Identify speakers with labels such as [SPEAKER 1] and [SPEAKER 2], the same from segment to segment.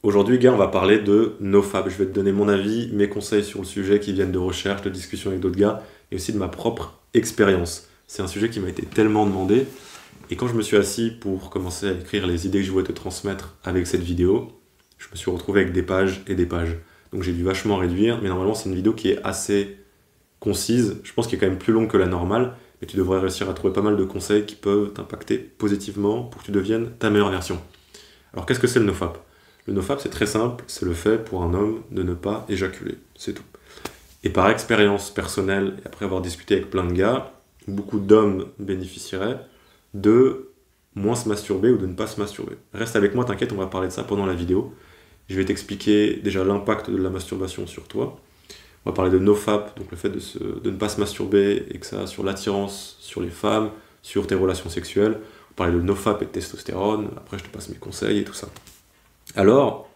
[SPEAKER 1] Aujourd'hui, gars, on va parler de NoFap. Je vais te donner mon avis, mes conseils sur le sujet qui viennent de recherche, de discussions avec d'autres gars, et aussi de ma propre expérience. C'est un sujet qui m'a été tellement demandé, et quand je me suis assis pour commencer à écrire les idées que je voulais te transmettre avec cette vidéo, je me suis retrouvé avec des pages et des pages. Donc j'ai dû vachement réduire, mais normalement c'est une vidéo qui est assez concise. Je pense qu'elle est quand même plus longue que la normale, mais tu devrais réussir à trouver pas mal de conseils qui peuvent t'impacter positivement pour que tu deviennes ta meilleure version. Alors qu'est-ce que c'est le NoFap ? Le NoFap, c'est très simple, c'est le fait pour un homme de ne pas éjaculer, c'est tout. Et par expérience personnelle, et après avoir discuté avec plein de gars, beaucoup d'hommes bénéficieraient de moins se masturber ou de ne pas se masturber. Reste avec moi, t'inquiète, on va parler de ça pendant la vidéo. Je vais t'expliquer déjà l'impact de la masturbation sur toi. On va parler de NoFap, donc le fait de ne pas se masturber et que ça a sur l'attirance, sur les femmes, sur tes relations sexuelles. On va parler de NoFap et de testostérone, après je te passe mes conseils et tout ça. Alors,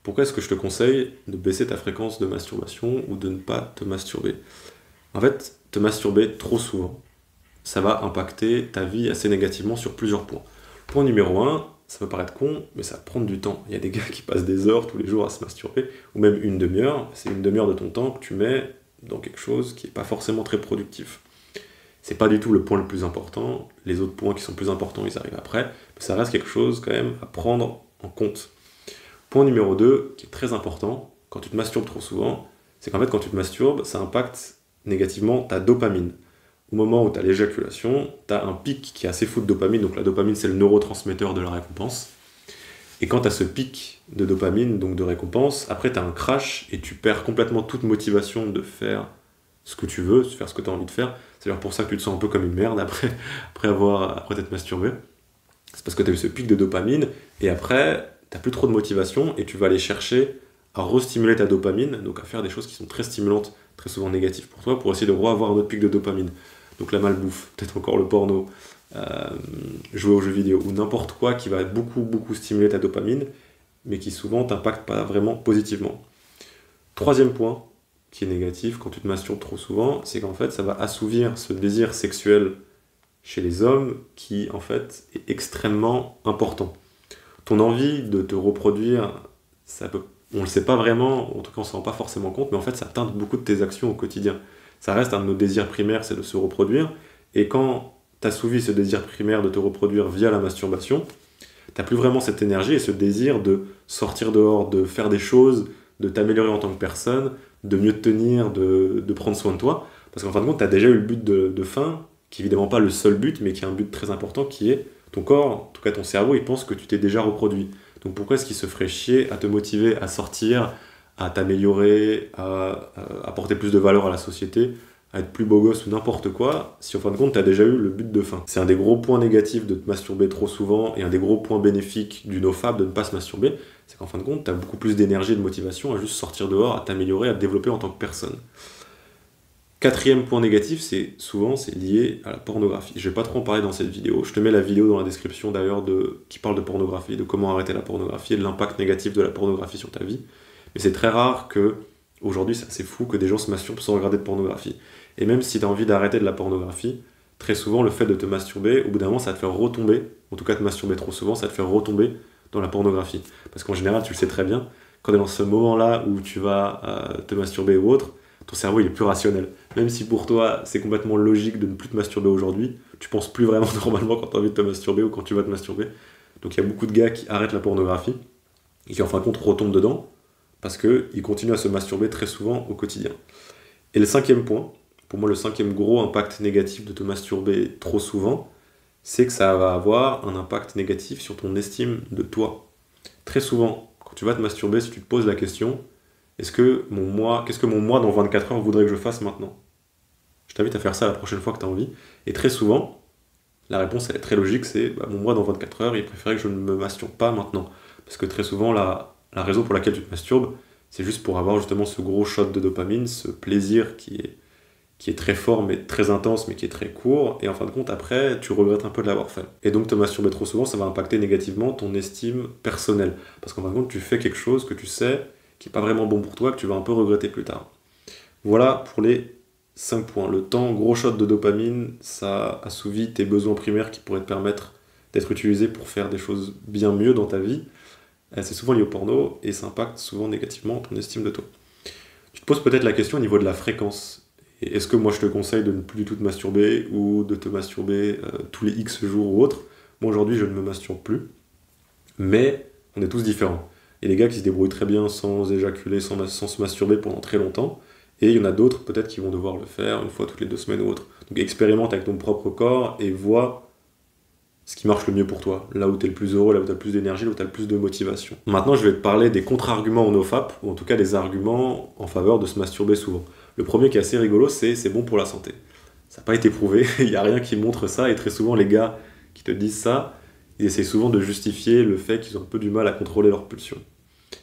[SPEAKER 1] pourquoi est-ce que je te conseille de baisser ta fréquence de masturbation ou de ne pas te masturber ? En fait, te masturber trop souvent, ça va impacter ta vie assez négativement sur plusieurs points. Point numéro 1, ça peut paraître con, mais ça va prendre du temps. Il y a des gars qui passent des heures tous les jours à se masturber, ou même une demi-heure. C'est une demi-heure de ton temps que tu mets dans quelque chose qui n'est pas forcément très productif. C'est pas du tout le point le plus important. Les autres points qui sont plus importants, ils arrivent après. Mais ça reste quelque chose quand même à prendre en compte. Point numéro 2, qui est très important, quand tu te masturbes trop souvent, c'est qu'en fait quand tu te masturbes, ça impacte négativement ta dopamine. Au moment où tu as l'éjaculation, tu as un pic qui est assez fou de dopamine, donc la dopamine c'est le neurotransmetteur de la récompense. Et quand tu as ce pic de dopamine, donc de récompense, après tu as un crash et tu perds complètement toute motivation de faire ce que tu veux, de faire ce que tu as envie de faire. C'est d'ailleurs pour ça que tu te sens un peu comme une merde après t'être masturbé. C'est parce que tu as eu ce pic de dopamine et après t'as plus trop de motivation et tu vas aller chercher à restimuler ta dopamine, donc à faire des choses qui sont très stimulantes, très souvent négatives pour toi, pour essayer de revoir un autre pic de dopamine. Donc la malbouffe, peut-être encore le porno, jouer aux jeux vidéo, ou n'importe quoi qui va beaucoup stimuler ta dopamine, mais qui souvent t'impacte pas vraiment positivement. Troisième point, qui est négatif quand tu te masturbes trop souvent, c'est qu'en fait ça va assouvir ce désir sexuel chez les hommes qui en fait est extrêmement important. Ton envie de te reproduire, on ne le sait pas vraiment, en tout cas on ne s'en rend pas forcément compte, mais en fait ça teinte beaucoup de tes actions au quotidien. Ça reste un de nos désirs primaires, c'est de se reproduire, et quand tu assouvis ce désir primaire de te reproduire via la masturbation, tu n'as plus vraiment cette énergie et ce désir de sortir dehors, de faire des choses, de t'améliorer en tant que personne, de mieux te tenir, de prendre soin de toi, parce qu'en fin de compte tu as déjà eu le but de fin, qui est évidemment pas le seul but, mais qui est un but très important, qui est ton corps, en tout cas ton cerveau, il pense que tu t'es déjà reproduit. Donc pourquoi est-ce qu'il se ferait chier à te motiver à sortir, à t'améliorer, à apporter plus de valeur à la société, à être plus beau gosse ou n'importe quoi, si en fin de compte tu as déjà eu le but de fin. C'est un des gros points négatifs de te masturber trop souvent et un des gros points bénéfiques du NoFap de ne pas se masturber, c'est qu'en fin de compte tu as beaucoup plus d'énergie et de motivation à juste sortir dehors, à t'améliorer, à te développer en tant que personne. Quatrième point négatif, c'est lié à la pornographie. Je vais pas trop en parler dans cette vidéo. Je te mets la vidéo dans la description d'ailleurs qui parle de pornographie, de comment arrêter la pornographie et de l'impact négatif de la pornographie sur ta vie. Mais c'est très rare que, aujourd'hui c'est assez fou que des gens se masturbent sans regarder de pornographie. Et même si tu as envie d'arrêter de la pornographie, très souvent le fait de te masturber, au bout d'un moment ça va te faire retomber, en tout cas te masturber trop souvent, ça va te faire retomber dans la pornographie. Parce qu'en général, tu le sais très bien, quand tu es dans ce moment-là où tu vas te masturber ou autre, ton cerveau il est plus rationnel. Même si pour toi c'est complètement logique de ne plus te masturber aujourd'hui, tu penses plus vraiment normalement quand tu as envie de te masturber ou quand tu vas te masturber. Donc il y a beaucoup de gars qui arrêtent la pornographie et qui en fin de compte retombent dedans parce qu'ils continuent à se masturber très souvent au quotidien. Et le cinquième point, pour moi le cinquième gros impact négatif de te masturber trop souvent, c'est que ça va avoir un impact négatif sur ton estime de toi. Très souvent, quand tu vas te masturber, si tu te poses la question, qu'est-ce que mon moi dans 24 heures voudrait que je fasse maintenant ? Je t'invite à faire ça la prochaine fois que tu as envie. Et très souvent, la réponse elle est très logique, c'est mon moi dans 24 heures, il préférait que je ne me masturbe pas maintenant. Parce que très souvent, la raison pour laquelle tu te masturbes, c'est juste pour avoir justement ce gros shot de dopamine, ce plaisir qui est très fort, mais très intense, mais qui est très court. Et en fin de compte, après, tu regrettes un peu de l'avoir fait. Et donc te masturber trop souvent, ça va impacter négativement ton estime personnelle. Parce qu'en fin de compte, tu fais quelque chose que tu sais qui n'est pas vraiment bon pour toi, que tu vas un peu regretter plus tard. Voilà pour les 5 points. Le temps, gros shot de dopamine, ça assouvit tes besoins primaires qui pourraient te permettre d'être utilisés pour faire des choses bien mieux dans ta vie. c'est souvent lié au porno et ça impacte souvent négativement ton estime de toi. Tu te poses peut-être la question au niveau de la fréquence. Et est-ce que moi je te conseille de ne plus du tout te masturber ou de te masturber tous les X jours ou autres? Moi aujourd'hui je ne me masturbe plus, mais on est tous différents. Il y a des gars qui se débrouillent très bien sans éjaculer, sans se masturber pendant très longtemps, et il y en a d'autres peut-être qui vont devoir le faire une fois toutes les 2 semaines ou autre. Donc expérimente avec ton propre corps et vois ce qui marche le mieux pour toi, là où tu es le plus heureux, là où tu as le plus d'énergie, là où tu as le plus de motivation. Maintenant, je vais te parler des contre-arguments au nofap, ou en tout cas des arguments en faveur de se masturber souvent. Le premier qui est assez rigolo, c'est bon pour la santé. Ça n'a pas été prouvé, il n'y a rien qui montre ça, et très souvent les gars qui te disent ça, ils essayent souvent de justifier le fait qu'ils ont un peu du mal à contrôler leurs pulsions.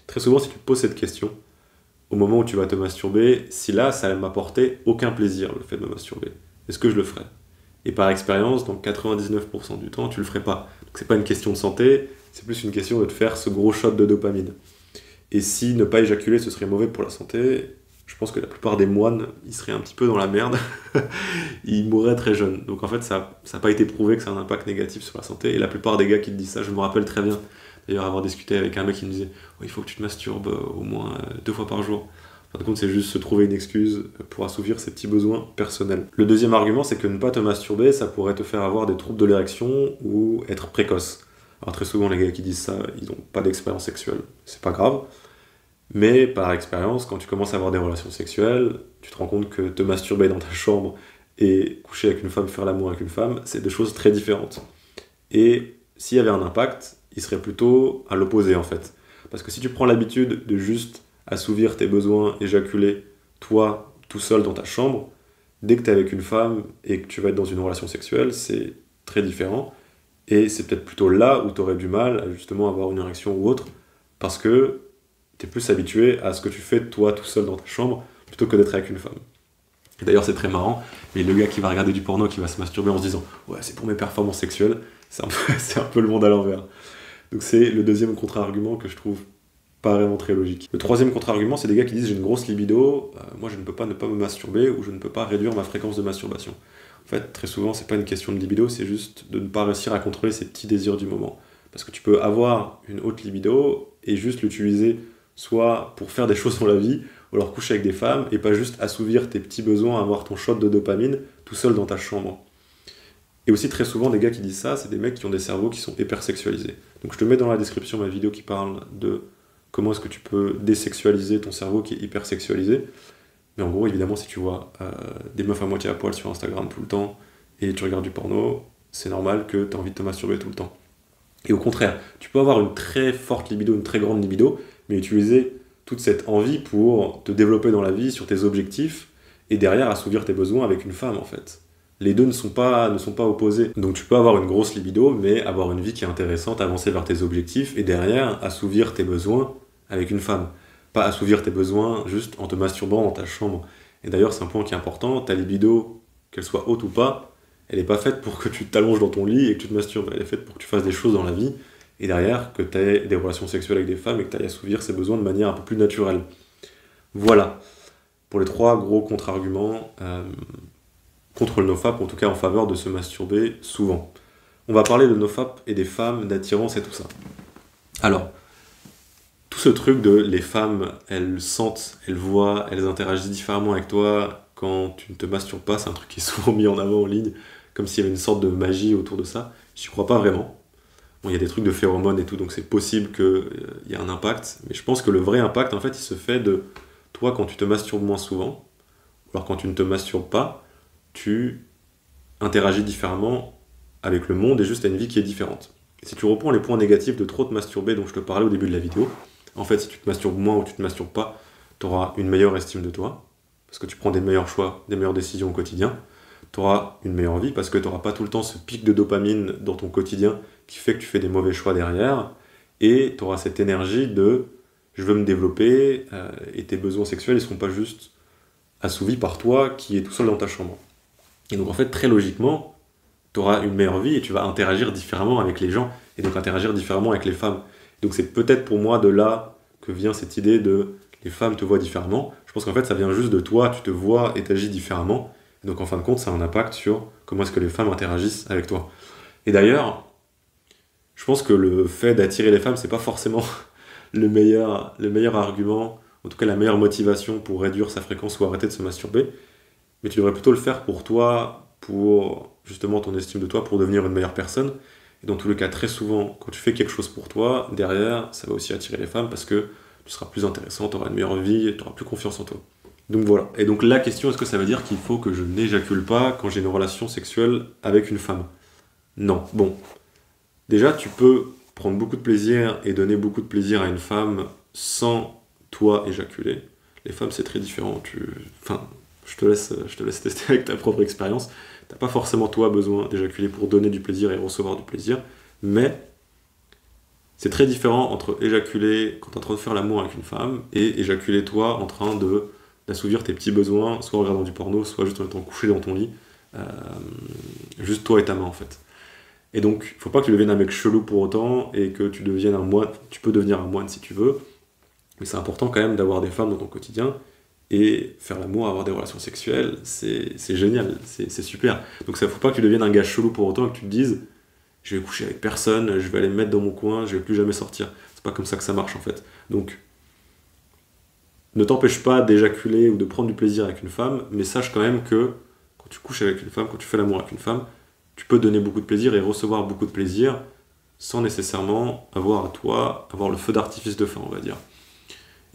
[SPEAKER 1] Très souvent, si tu te poses cette question, au moment où tu vas te masturber, si là, ça ne m'apportait aucun plaisir, le fait de me masturber, est-ce que je le ferais? Et par expérience, donc 99% du temps, tu le ferais pas. Donc c'est pas une question de santé, c'est plus une question de te faire ce gros shot de dopamine. Et si ne pas éjaculer, ce serait mauvais pour la santé, je pense que la plupart des moines, ils seraient un petit peu dans la merde. Ils mourraient très jeunes. Donc en fait, ça n'a pas été prouvé que ça a un impact négatif sur la santé. Et la plupart des gars qui te disent ça, je me rappelle très bien, d'ailleurs, avoir discuté avec un mec qui me disait oh, il faut que tu te masturbes au moins 2 fois par jour. En fin de compte, c'est juste se trouver une excuse pour assouvir ses petits besoins personnels. Le deuxième argument, c'est que ne pas te masturber, ça pourrait te faire avoir des troubles de l'érection ou être précoce. Alors très souvent, les gars qui disent ça, ils n'ont pas d'expérience sexuelle. C'est pas grave. Mais par expérience, quand tu commences à avoir des relations sexuelles, tu te rends compte que te masturber dans ta chambre et coucher avec une femme, faire l'amour avec une femme, c'est deux choses très différentes. Et s'il y avait un impact, il serait plutôt à l'opposé en fait. Parce que si tu prends l'habitude de juste assouvir tes besoins, éjaculer, toi, tout seul dans ta chambre, dès que tu es avec une femme et que tu vas être dans une relation sexuelle, c'est très différent. Et c'est peut-être plutôt là où tu aurais du mal à justement avoir une érection ou autre, parce que tu es plus habitué à ce que tu fais toi tout seul dans ta chambre, plutôt que d'être avec une femme. Et d'ailleurs c'est très marrant, mais le gars qui va regarder du porno, qui va se masturber en se disant « Ouais, c'est pour mes performances sexuelles », c'est un peu le monde à l'envers. Donc c'est le deuxième contre-argument que je trouve pas vraiment très logique. Le troisième contre-argument, c'est des gars qui disent j'ai une grosse libido, moi je ne peux pas ne pas me masturber ou je ne peux pas réduire ma fréquence de masturbation. En fait, très souvent, c'est pas une question de libido, c'est juste de ne pas réussir à contrôler ses petits désirs du moment. Parce que tu peux avoir une haute libido et juste l'utiliser soit pour faire des choses dans la vie, ou alors coucher avec des femmes et pas juste assouvir tes petits besoins, avoir ton shot de dopamine tout seul dans ta chambre. Et aussi très souvent, des gars qui disent ça, c'est des mecs qui ont des cerveaux qui sont hypersexualisés. Donc je te mets dans la description ma vidéo qui parle de comment est-ce que tu peux désexualiser ton cerveau qui est hypersexualisé. Mais en gros, évidemment, si tu vois des meufs à moitié à poil sur Instagram tout le temps et tu regardes du porno, c'est normal que tu as envie de te masturber tout le temps. Et au contraire, tu peux avoir une très forte libido, une très grande libido, mais utiliser toute cette envie pour te développer dans la vie sur tes objectifs et derrière assouvir tes besoins avec une femme en fait. Les deux ne sont pas opposés. Donc tu peux avoir une grosse libido, mais avoir une vie qui est intéressante, avancer vers tes objectifs et derrière assouvir tes besoins avec une femme. Pas assouvir tes besoins juste en te masturbant dans ta chambre. Et d'ailleurs, c'est un point qui est important, ta libido, qu'elle soit haute ou pas, elle n'est pas faite pour que tu t'allonges dans ton lit et que tu te masturbes. Elle est faite pour que tu fasses des choses dans la vie et derrière que tu aies des relations sexuelles avec des femmes et que tu ailles assouvir ces besoins de manière un peu plus naturelle. Voilà pour les 3 gros contre-arguments contre le nofap, en tout cas en faveur de se masturber souvent. On va parler de nofap et des femmes, d'attirance et tout ça. Alors, tout ce truc de les femmes, elles sentent, elles voient, elles interagissent différemment avec toi quand tu ne te masturbes pas, c'est un truc qui est souvent mis en avant en ligne, comme s'il y avait une sorte de magie autour de ça. J'y crois pas vraiment. Bon, il y a des trucs de phéromones et tout, donc c'est possible qu'il y ait un impact, mais je pense que le vrai impact, en fait, il se fait de toi quand tu te masturbes moins souvent, ou alors quand tu ne te masturbes pas, tu interagis différemment avec le monde et juste à une vie qui est différente. Et si tu reprends les points négatifs de trop te masturber dont je te parlais au début de la vidéo, en fait, si tu te masturbes moins ou tu te masturbes pas, tu auras une meilleure estime de toi, parce que tu prends des meilleurs choix, des meilleures décisions au quotidien, tu auras une meilleure vie, parce que tu n'auras pas tout le temps ce pic de dopamine dans ton quotidien qui fait que tu fais des mauvais choix derrière, et tu auras cette énergie de « je veux me développer et tes besoins sexuels ne seront pas juste assouvis par toi qui es tout seul dans ta chambre. » Et donc en fait, très logiquement, tu auras une meilleure vie et tu vas interagir différemment avec les gens, et donc interagir différemment avec les femmes. Donc c'est peut-être pour moi de là que vient cette idée de les femmes te voient différemment. Je pense qu'en fait ça vient juste de toi, tu te vois et t'agis différemment. Et donc en fin de compte ça a un impact sur comment est-ce que les femmes interagissent avec toi. Et d'ailleurs, je pense que le fait d'attirer les femmes, c'est pas forcément le meilleur argument, en tout cas la meilleure motivation pour réduire sa fréquence ou arrêter de se masturber. Mais tu devrais plutôt le faire pour toi, pour justement ton estime de toi, pour devenir une meilleure personne. Et dans tous les cas, très souvent, quand tu fais quelque chose pour toi, derrière, ça va aussi attirer les femmes parce que tu seras plus intéressant, tu auras une meilleure vie, tu auras plus confiance en toi. Donc voilà. Et donc la question, est-ce que ça veut dire qu'il faut que je n'éjacule pas quand j'ai une relation sexuelle avec une femme? Non. Bon. Déjà, tu peux prendre beaucoup de plaisir et donner beaucoup de plaisir à une femme sans toi éjaculer. Les femmes, c'est très différent. Enfin, je te laisse tester avec ta propre expérience. T'as pas forcément toi besoin d'éjaculer pour donner du plaisir et recevoir du plaisir, mais c'est très différent entre éjaculer quand tu es en train de faire l'amour avec une femme et éjaculer toi en train d'assouvir tes petits besoins, soit en regardant du porno, soit juste en étant couché dans ton lit, juste toi et ta main en fait. Et donc, faut pas que tu deviennes un mec chelou pour autant et que tu deviennes un moine. Tu peux devenir un moine si tu veux, mais c'est important quand même d'avoir des femmes dans ton quotidien. Et faire l'amour, avoir des relations sexuelles, c'est génial, c'est super. Donc ça faut pas que tu deviennes un gars chelou pour autant et que tu te dises je vais coucher avec personne, je vais aller me mettre dans mon coin, je vais plus jamais sortir. C'est pas comme ça que ça marche en fait. Donc ne t'empêche pas d'éjaculer ou de prendre du plaisir avec une femme, mais sache quand même que quand tu couches avec une femme, quand tu fais l'amour avec une femme, tu peux donner beaucoup de plaisir et recevoir beaucoup de plaisir sans nécessairement avoir à toi, avoir le feu d'artifice de fin, on va dire.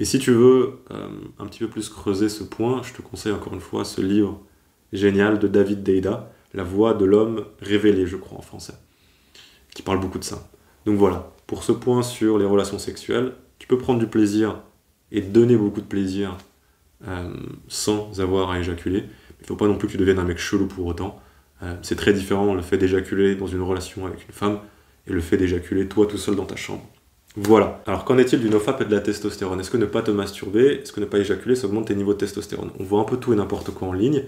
[SPEAKER 1] Et si tu veux un petit peu plus creuser ce point, je te conseille encore une fois ce livre génial de David Deida, La voix de l'homme révélé, je crois en français, qui parle beaucoup de ça. Donc voilà, pour ce point sur les relations sexuelles, tu peux prendre du plaisir et donner beaucoup de plaisir sans avoir à éjaculer. Il ne faut pas non plus que tu deviennes un mec chelou pour autant. C'est très différent le fait d'éjaculer dans une relation avec une femme et le fait d'éjaculer toi tout seul dans ta chambre. Voilà. Alors qu'en est-il du nofap et de la testostérone? Est-ce que ne pas te masturber, est-ce que ne pas éjaculer, ça augmente tes niveaux de testostérone? On voit un peu tout et n'importe quoi en ligne,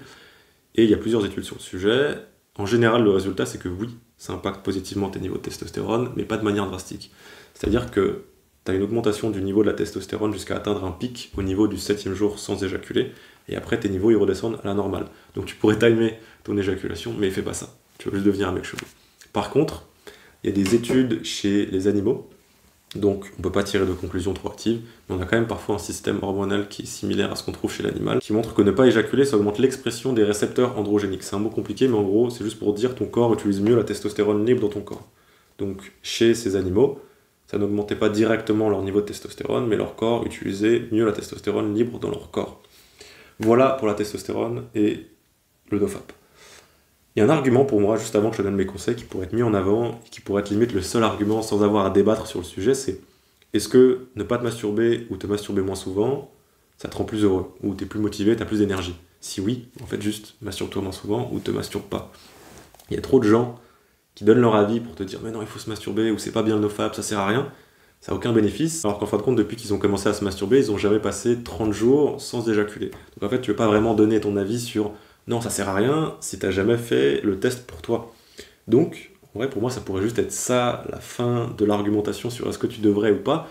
[SPEAKER 1] et il y a plusieurs études sur le sujet. En général, le résultat, c'est que oui, ça impacte positivement tes niveaux de testostérone, mais pas de manière drastique. C'est-à-dire que tu as une augmentation du niveau de la testostérone jusqu'à atteindre un pic au niveau du 7e jour sans éjaculer, et après tes niveaux ils redescendent à la normale. Donc tu pourrais timer ton éjaculation, mais fais pas ça. Tu vas juste devenir un mec chelou. Par contre, il y a des études chez les animaux, donc on ne peut pas tirer de conclusions trop hâtives, mais on a quand même parfois un système hormonal qui est similaire à ce qu'on trouve chez l'animal, qui montre que ne pas éjaculer, ça augmente l'expression des récepteurs androgéniques. C'est un mot compliqué, mais en gros, c'est juste pour dire que ton corps utilise mieux la testostérone libre dans ton corps. Donc chez ces animaux, ça n'augmentait pas directement leur niveau de testostérone, mais leur corps utilisait mieux la testostérone libre dans leur corps. Voilà pour la testostérone et le nofap. Il y a un argument pour moi, juste avant que je te donne mes conseils, qui pourrait être mis en avant, et qui pourrait être limite le seul argument sans avoir à débattre sur le sujet, c'est est-ce que ne pas te masturber ou te masturber moins souvent, ça te rend plus heureux, ou t'es plus motivé, t'as plus d'énergie? Si oui, en fait juste masturbe-toi moins souvent ou te masturbe pas. Il y a trop de gens qui donnent leur avis pour te dire mais non il faut se masturber, ou c'est pas bien le nofap, ça sert à rien, ça n'a aucun bénéfice, alors qu'en fin de compte depuis qu'ils ont commencé à se masturber, ils ont jamais passé 30 jours sans éjaculer. Donc en fait tu veux pas vraiment donner ton avis sur non, ça sert à rien si t'as jamais fait le test pour toi. Donc, en vrai, pour moi, ça pourrait juste être ça, la fin de l'argumentation sur est-ce que tu devrais ou pas.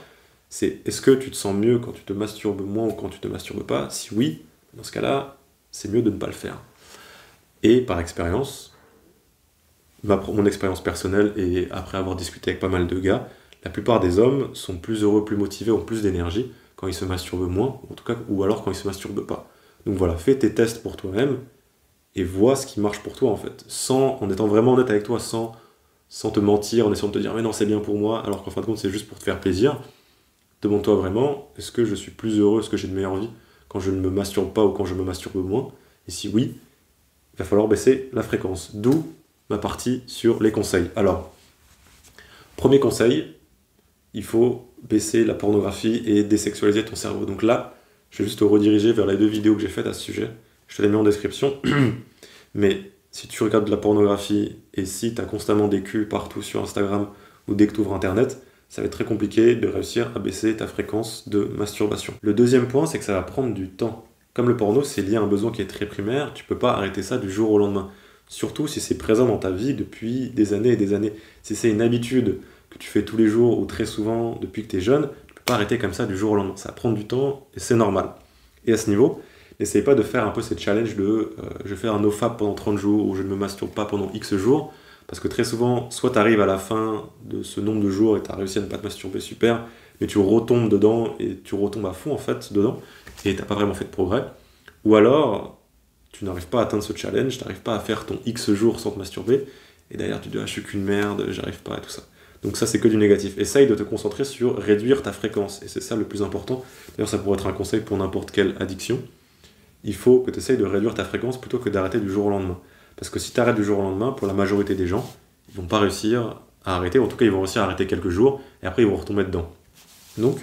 [SPEAKER 1] C'est est-ce que tu te sens mieux quand tu te masturbes moins ou quand tu te masturbes pas? Si oui, dans ce cas-là, c'est mieux de ne pas le faire. Et par expérience, mon expérience personnelle, et après avoir discuté avec pas mal de gars, la plupart des hommes sont plus heureux, plus motivés, ont plus d'énergie quand ils se masturbent moins, en tout cas, ou alors quand ils se masturbent pas. Donc voilà, fais tes tests pour toi-même, et vois ce qui marche pour toi en fait, en étant vraiment honnête avec toi, sans te mentir, en essayant de te dire mais non c'est bien pour moi, alors qu'en fin de compte c'est juste pour te faire plaisir. Demande-toi vraiment, est-ce que je suis plus heureux, est-ce que j'ai une meilleure vie quand je ne me masturbe pas ou quand je me masturbe moins? Et si oui, il va falloir baisser la fréquence. D'où ma partie sur les conseils. Alors, premier conseil, il faut baisser la pornographie et désexualiser ton cerveau. Donc là, je vais juste te rediriger vers les 2 vidéos que j'ai faites à ce sujet. Je te les mets en description. Mais si tu regardes de la pornographie et si tu as constamment des culs partout sur Instagram ou dès que tu ouvres Internet, ça va être très compliqué de réussir à baisser ta fréquence de masturbation. Le deuxième point, c'est que ça va prendre du temps. Comme le porno, c'est lié à un besoin qui est très primaire, tu peux pas arrêter ça du jour au lendemain. Surtout si c'est présent dans ta vie depuis des années et des années. Si c'est une habitude que tu fais tous les jours ou très souvent depuis que tu es jeune, tu peux pas arrêter comme ça du jour au lendemain. Ça va prendre du temps et c'est normal. Et à ce niveau, n'essaye pas de faire un peu cette challenge de je fais un nofap pendant 30 jours ou je ne me masturbe pas pendant X jours, parce que très souvent, soit tu arrives à la fin de ce nombre de jours et tu as réussi à ne pas te masturber, super, mais tu retombes dedans et tu retombes à fond en fait dedans et t'as pas vraiment fait de progrès. Ou alors, tu n'arrives pas à atteindre ce challenge, tu n'arrives pas à faire ton X jours sans te masturber, et derrière tu te dis ah, je suis qu'une merde, j'arrive pas et tout ça. Donc ça c'est que du négatif. Essaye de te concentrer sur réduire ta fréquence, et c'est ça le plus important. D'ailleurs ça pourrait être un conseil pour n'importe quelle addiction. Il faut que tu essayes de réduire ta fréquence plutôt que d'arrêter du jour au lendemain. Parce que si tu arrêtes du jour au lendemain, pour la majorité des gens, ils vont pas réussir à arrêter, en tout cas ils vont réussir à arrêter quelques jours, et après ils vont retomber dedans. Donc,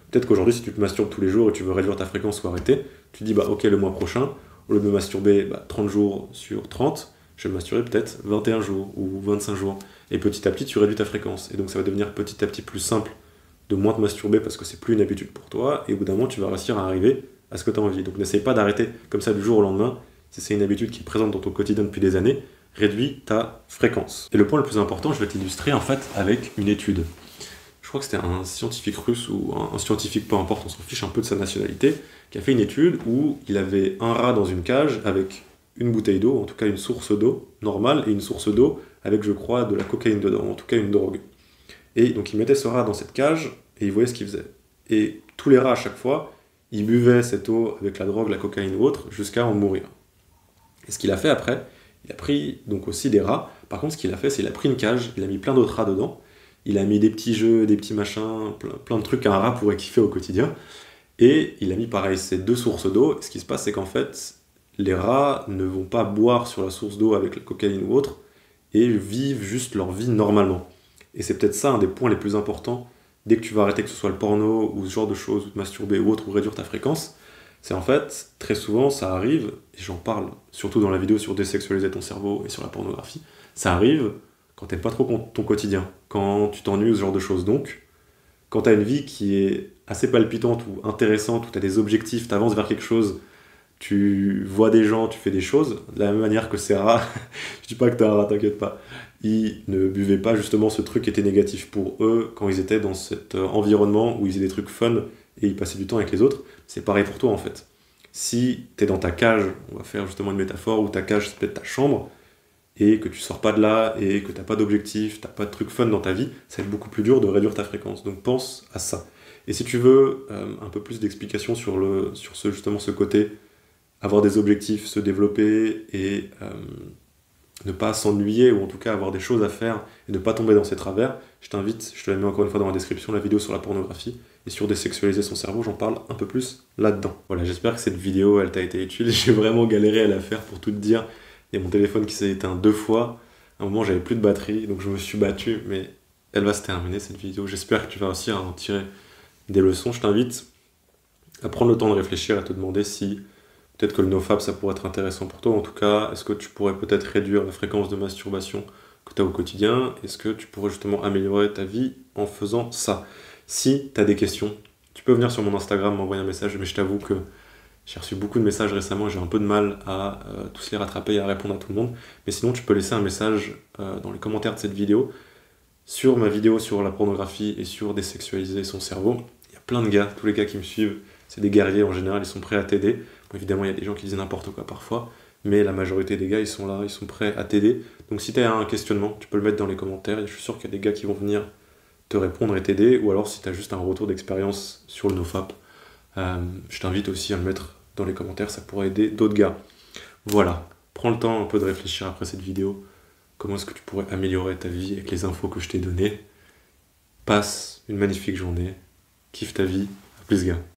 [SPEAKER 1] peut-être qu'aujourd'hui si tu te masturbes tous les jours et tu veux réduire ta fréquence ou arrêter, tu te dis bah ok le mois prochain, au lieu de me masturber 30 jours sur 30, je vais me masturber peut-être 21 jours ou 25 jours. Et petit à petit tu réduis ta fréquence. Et donc ça va devenir petit à petit plus simple de moins te masturber parce que c'est plus une habitude pour toi, et au bout d'un moment tu vas réussir à arriver à ce que tu as envie. Donc n'essaye pas d'arrêter comme ça du jour au lendemain. Si c'est une habitude qui est présente dans ton quotidien depuis des années, réduis ta fréquence. Et le point le plus important, je vais t'illustrer en fait avec une étude. Je crois que c'était un scientifique russe ou un scientifique, peu importe, on s'en fiche un peu de sa nationalité, qui a fait une étude où il avait un rat dans une cage avec une bouteille d'eau, en tout cas une source d'eau normale, et une source d'eau avec, je crois, de la cocaïne dedans, en tout cas une drogue. Et donc il mettait ce rat dans cette cage et il voyait ce qu'il faisait. Et tous les rats, à chaque fois, ils buvaient cette eau avec la drogue, la cocaïne ou autre, jusqu'à en mourir. Et ce qu'il a fait après, il a pris donc aussi des rats. Par contre, ce qu'il a fait, c'est qu'il a pris une cage, il a mis plein d'autres rats dedans, il a mis des petits jeux, des petits machins, plein de trucs qu'un rat pourrait kiffer au quotidien, et il a mis pareil ces deux sources d'eau. Et ce qui se passe, c'est qu'en fait, les rats ne vont pas boire sur la source d'eau avec la cocaïne ou autre, et vivent juste leur vie normalement. Et c'est peut-être ça un des points les plus importants dès que tu vas arrêter, que ce soit le porno ou ce genre de choses, ou te masturber ou autre, ou réduire ta fréquence. C'est en fait, très souvent, ça arrive, et j'en parle surtout dans la vidéo sur désexualiser ton cerveau et sur la pornographie, ça arrive quand t'aimes pas trop ton quotidien, quand tu t'ennuies, ce genre de choses. Donc, quand t'as une vie qui est assez palpitante ou intéressante, où t'as des objectifs, t'avances vers quelque chose, tu vois des gens, tu fais des choses, de la même manière que ces rats, je dis pas que t'es un rat, t'inquiète pas, ils ne buvaient pas justement ce truc qui était négatif pour eux quand ils étaient dans cet environnement où ils faisaient des trucs fun et ils passaient du temps avec les autres. C'est pareil pour toi en fait. Si t'es dans ta cage, on va faire justement une métaphore où ta cage c'est peut-être ta chambre, et que tu sors pas de là, et que t'as pas d'objectif, t'as pas de trucs fun dans ta vie, ça va être beaucoup plus dur de réduire ta fréquence. Donc pense à ça. Et si tu veux un peu plus d'explications sur justement ce côté, avoir des objectifs, se développer et ne pas s'ennuyer, ou en tout cas avoir des choses à faire et ne pas tomber dans ses travers, je t'invite, je te la mets encore une fois dans la description, la vidéo sur la pornographie et sur désexualiser son cerveau, j'en parle un peu plus là-dedans. Voilà, j'espère que cette vidéo, elle t'a été utile. J'ai vraiment galéré à la faire pour tout te dire. Il y a mon téléphone qui s'est éteint 2 fois. À un moment, j'avais plus de batterie, donc je me suis battu, mais elle va se terminer cette vidéo. J'espère que tu vas réussir à en tirer des leçons. Je t'invite à prendre le temps de réfléchir, à te demander si peut-être que le nofap, ça pourrait être intéressant pour toi. En tout cas, est-ce que tu pourrais peut-être réduire la fréquence de masturbation que tu as au quotidien? Est-ce que tu pourrais justement améliorer ta vie en faisant ça? Si tu as des questions, tu peux venir sur mon Instagram, m'envoyer un message, mais je t'avoue que j'ai reçu beaucoup de messages récemment, j'ai un peu de mal à tous les rattraper et à répondre à tout le monde. Mais sinon, tu peux laisser un message dans les commentaires de cette vidéo, sur ma vidéo sur la pornographie et sur désexualiser son cerveau. Il y a plein de gars, tous les gars qui me suivent, c'est des guerriers en général, ils sont prêts à t'aider. Bon, évidemment, il y a des gens qui disent n'importe quoi parfois, mais la majorité des gars, ils sont là, ils sont prêts à t'aider. Donc si tu as un questionnement, tu peux le mettre dans les commentaires, et je suis sûr qu'il y a des gars qui vont venir te répondre et t'aider, ou alors si tu as juste un retour d'expérience sur le nofap, je t'invite aussi à le mettre dans les commentaires, ça pourrait aider d'autres gars. Voilà, prends le temps un peu de réfléchir après cette vidéo, comment est-ce que tu pourrais améliorer ta vie avec les infos que je t'ai données. Passe une magnifique journée, kiffe ta vie, à plus gars.